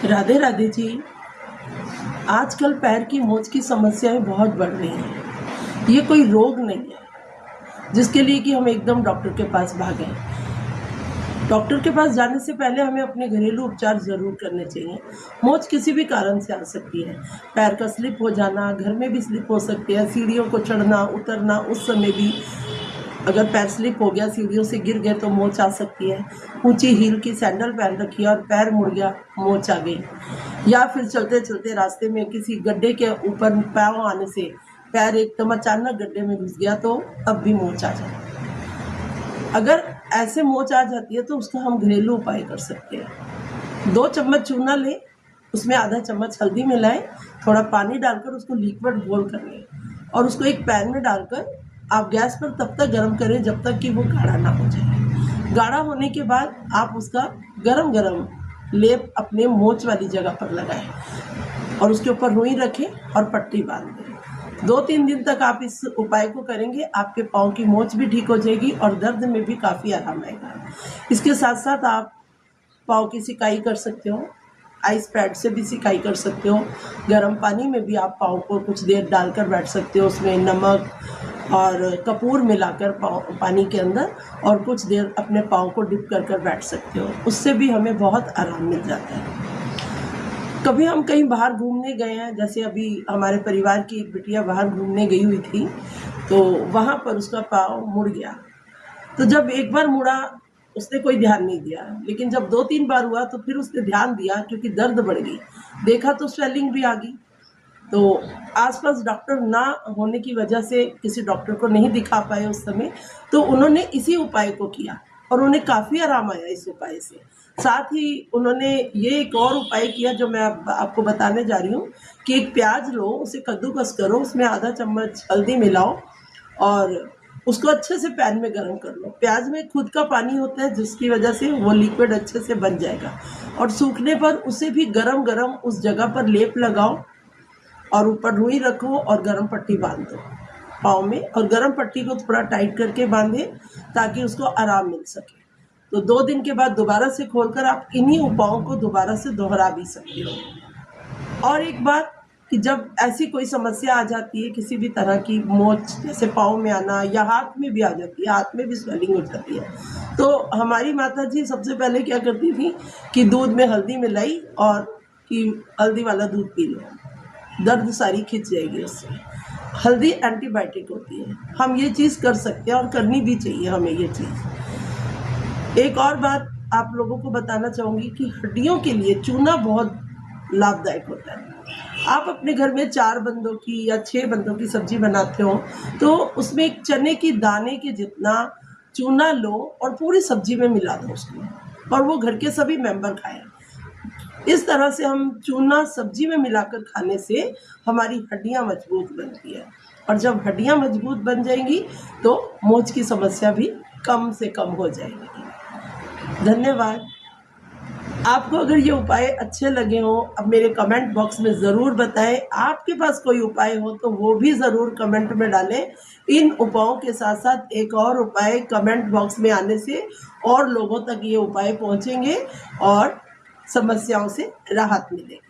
राधे राधे जी। आजकल पैर की मोच की समस्याएं बहुत बढ़ रही हैं। ये कोई रोग नहीं है जिसके लिए कि हम एकदम डॉक्टर के पास भागें। डॉक्टर के पास जाने से पहले हमें अपने घरेलू उपचार ज़रूर करने चाहिए। मोच किसी भी कारण से आ सकती है। पैर का स्लिप हो जाना, घर में भी स्लिप हो सकती है, सीढ़ियों को चढ़ना उतरना, उस समय भी अगर पैर स्लिप हो गया, सीढ़ियों से गिर गए तो मोच आ सकती है। ऊंची हील की सैंडल पहन रखी है और पैर मुड़ गया, मोच आ गई। या फिर चलते चलते रास्ते में किसी गड्ढे के ऊपर पाँव आने से पैर एकदम अचानक गड्ढे में घुस गया तो तब भी मोच आ जाए। अगर ऐसे मोच आ जाती है तो उसका हम घरेलू उपाय कर सकते हैं। 2 चम्मच चूना लें, उसमें आधा चम्मच हल्दी मिलाएं, थोड़ा पानी डालकर उसको लिक्विड घोल कर लें और उसको एक पैन में डालकर आप गैस पर तब तक गर्म करें जब तक कि वो गाढ़ा ना हो जाए। गाढ़ा होने के बाद आप उसका गरम गरम लेप अपने मोच वाली जगह पर लगाएं और उसके ऊपर रुई रखें और पट्टी बांध दें। 2-3 दिन तक आप इस उपाय को करेंगे, आपके पाँव की मोच भी ठीक हो जाएगी और दर्द में भी काफ़ी आराम आएगा। इसके साथ साथ आप पाँव की सिकाई कर सकते हो, आइस पैड से भी सिकाई कर सकते हो। गर्म पानी में भी आप पाँव को कुछ देर डालकर बैठ सकते हो, उसमें नमक और कपूर मिलाकर पानी के अंदर और कुछ देर अपने पाँव को डिप कर बैठ सकते हो। उससे भी हमें बहुत आराम मिल जाता है। कभी हम कहीं बाहर घूमने गए हैं, जैसे अभी हमारे परिवार की एक बिटिया बाहर घूमने गई हुई थी, तो वहाँ पर उसका पाँव मुड़ गया। तो जब एक बार मुड़ा उसने कोई ध्यान नहीं दिया, लेकिन जब 2-3 बार हुआ तो फिर उसने ध्यान दिया क्योंकि दर्द बढ़ गई। देखा तो स्वेलिंग भी आ गई। तो आसपास डॉक्टर ना होने की वजह से किसी डॉक्टर को नहीं दिखा पाए उस समय, तो उन्होंने इसी उपाय को किया और उन्हें काफ़ी आराम आया इस उपाय से। साथ ही उन्होंने ये एक और उपाय किया जो मैं आपको बताने जा रही हूँ कि एक प्याज लो, उसे कद्दूकस करो, उसमें आधा चम्मच हल्दी मिलाओ और उसको अच्छे से पैन में गर्म कर लो। प्याज में खुद का पानी होता है जिसकी वजह से वो लिक्विड अच्छे से बन जाएगा और सूखने पर उसे भी गरम गरम उस जगह पर लेप लगाओ और ऊपर रुई रखो और गरम पट्टी बांध दो पाँव में और गरम पट्टी को थोड़ा टाइट करके बांधे ताकि उसको आराम मिल सके। तो 2 दिन के बाद दोबारा से खोलकर आप इन्हीं उपायों को दोबारा से दोहरा भी सकते हो। और एक बात कि जब ऐसी कोई समस्या आ जाती है, किसी भी तरह की मोच जैसे पाँव में आना या हाथ में भी आ जाती है, हाथ में भी स्वेलिंग हो जाती है, तो हमारी माता जी सबसे पहले क्या करती थी कि दूध में हल्दी मिलाई और कि हल्दी वाला दूध पी लो, दर्द सारी खिंच जाएगी उससे। हल्दी एंटीबायोटिक होती है, हम ये चीज़ कर सकते हैं और करनी भी चाहिए हमें ये चीज़। एक और बात आप लोगों को बताना चाहूँगी कि हड्डियों के लिए चूना बहुत लाभदायक होता है। आप अपने घर में 4 बंदों की या 6 बंदों की सब्जी बनाते हो तो उसमें एक चने की दाने के जितना चूना लो और पूरी सब्जी में मिला दो उसको और वो घर के सभी मेंबर खाएं। इस तरह से हम चूना सब्जी में मिलाकर खाने से हमारी हड्डियां मजबूत बनती है और जब हड्डियां मजबूत बन जाएंगी तो मोच की समस्या भी कम से कम हो जाएगी। धन्यवाद। आपको अगर ये उपाय अच्छे लगे हो अब मेरे कमेंट बॉक्स में ज़रूर बताएं। आपके पास कोई उपाय हो तो वो भी ज़रूर कमेंट में डालें। इन उपायों के साथ साथ एक और उपाय कमेंट बॉक्स में आने से और लोगों तक ये उपाय पहुंचेंगे और समस्याओं से राहत मिलेगी।